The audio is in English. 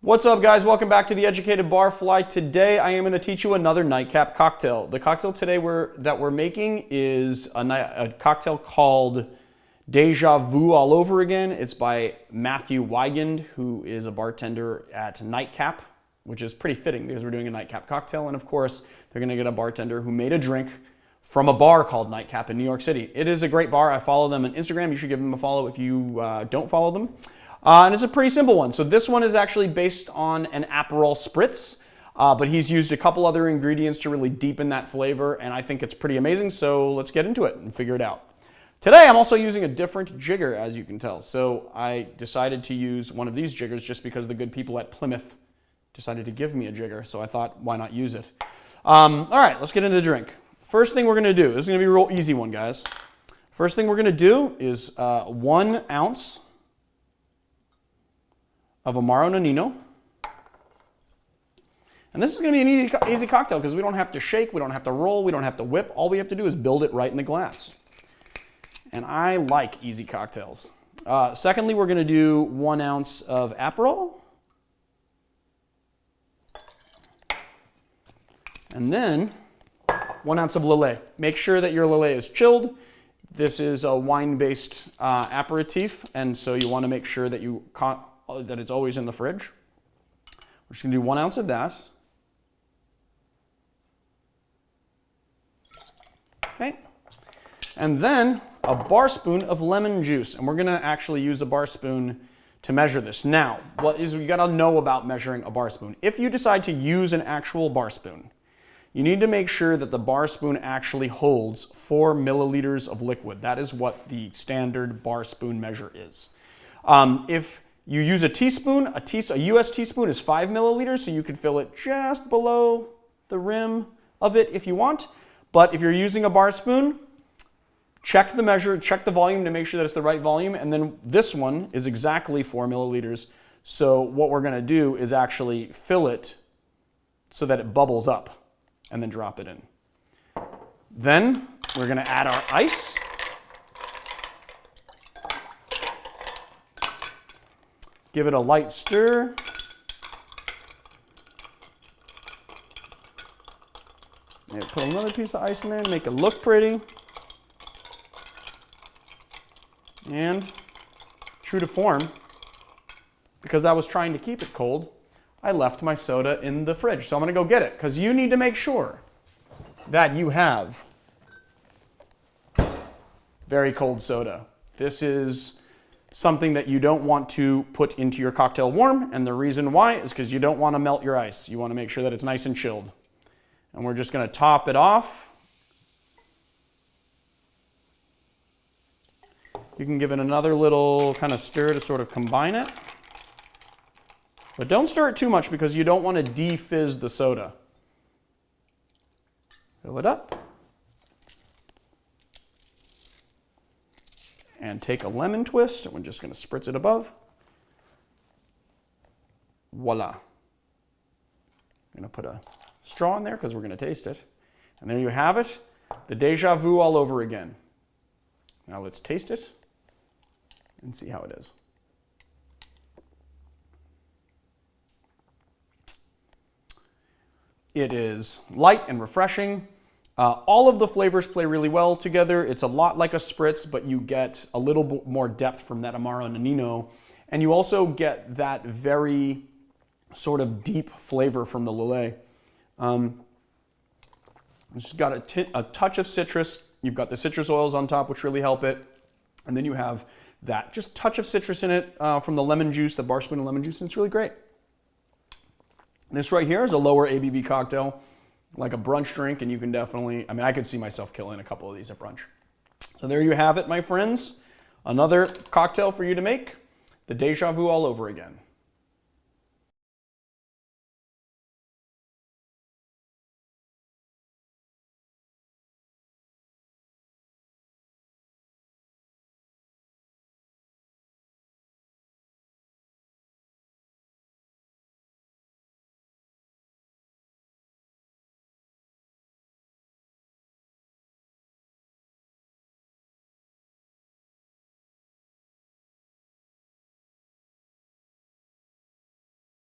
What's up, guys? Welcome back to the Educated Barfly. Today I am going to teach you another nightcap cocktail. The cocktail today that we're making is a cocktail called Deja all over again. It's by Jarred Weigand, who is a bartender at Nightcap, which is pretty fitting because we're doing a nightcap cocktail. And of course, they're going to get a bartender who made a drink from a bar called Nightcap in New York City. It is a great bar. I follow them on Instagram. You should give them a follow if you don't follow them. And it's a pretty simple one. So this one is actually based on an Aperol Spritz, but he's used a couple other ingredients to really deepen that flavor, and I think it's pretty amazing. So let's get into it and figure it out. Today I'm also using a different jigger, as you can tell. So I decided to use one of these jiggers just because the good people at Plymouth decided to give me a jigger. So I thought, why not use it? All right, let's get into the drink. First thing we're going to do, this is going to be a real easy one, guys. First thing we're going to do is 1 ounce of Amaro Nonino. And this is going to be an easy cocktail because we don't have to shake, we don't have to roll, we don't have to whip. All we have to do is build it right in the glass. And I like easy cocktails. Secondly, we're going to do 1 ounce of Aperol. And then 1 ounce of Lillet. Make sure that your Lillet is chilled. This is a wine-based aperitif, and so you want to make sure that that it's always in the fridge. We're just going to do 1 ounce of that. Okay. And then a bar spoon of lemon juice. And we're going to actually use a bar spoon to measure this. Now, what is you got to know about measuring a bar spoon? If you decide to use an actual bar spoon, you need to make sure that the bar spoon actually holds 4 milliliters of liquid. That is what the standard bar spoon measure is. If you use a teaspoon, a US teaspoon is 5 milliliters, so you can fill it just below the rim of it if you want. But if you're using a bar spoon, check the measure, check the volume to make sure that it's the right volume. And then this one is exactly 4 milliliters. So what we're going to do is actually fill it so that it bubbles up and then drop it in. Then we're going to add our ice. Give it a light stir. Maybe put another piece of ice in there to make it look pretty. And true to form, because I was trying to keep it cold, I left my soda in the fridge. So I'm going to go get it, because you need to make sure that you have very cold soda. This is something that you don't want to put into your cocktail warm, and the reason why is because you don't want to melt your ice. You want to make sure that it's nice and chilled. And we're just going to top it off. You can give it another little kind of stir to sort of combine it. But don't stir it too much because you don't want to de-fizz the soda. Fill it up. And take a lemon twist, and we're just going to spritz it above. Voila. I'm going to put a straw in there because we're going to taste it. And there you have it, the Deja Vu all over again. Now let's taste it and see how it is. It is light and refreshing. All of the flavors play really well together. It's a lot like a Spritz, but you get a little bit more depth from that Amaro Nonino. And you also get that very sort of deep flavor from the Lillet. It's got a touch of citrus. You've got the citrus oils on top, which really help it. And then you have that just touch of citrus in it from the lemon juice, the Barspoon of lemon juice, and it's really great. This right here is a lower ABV cocktail, like a brunch drink, and you can definitely, I could see myself killing a couple of these at brunch. So there you have it, my friends. Another cocktail for you to make, the Deja Vu all over again.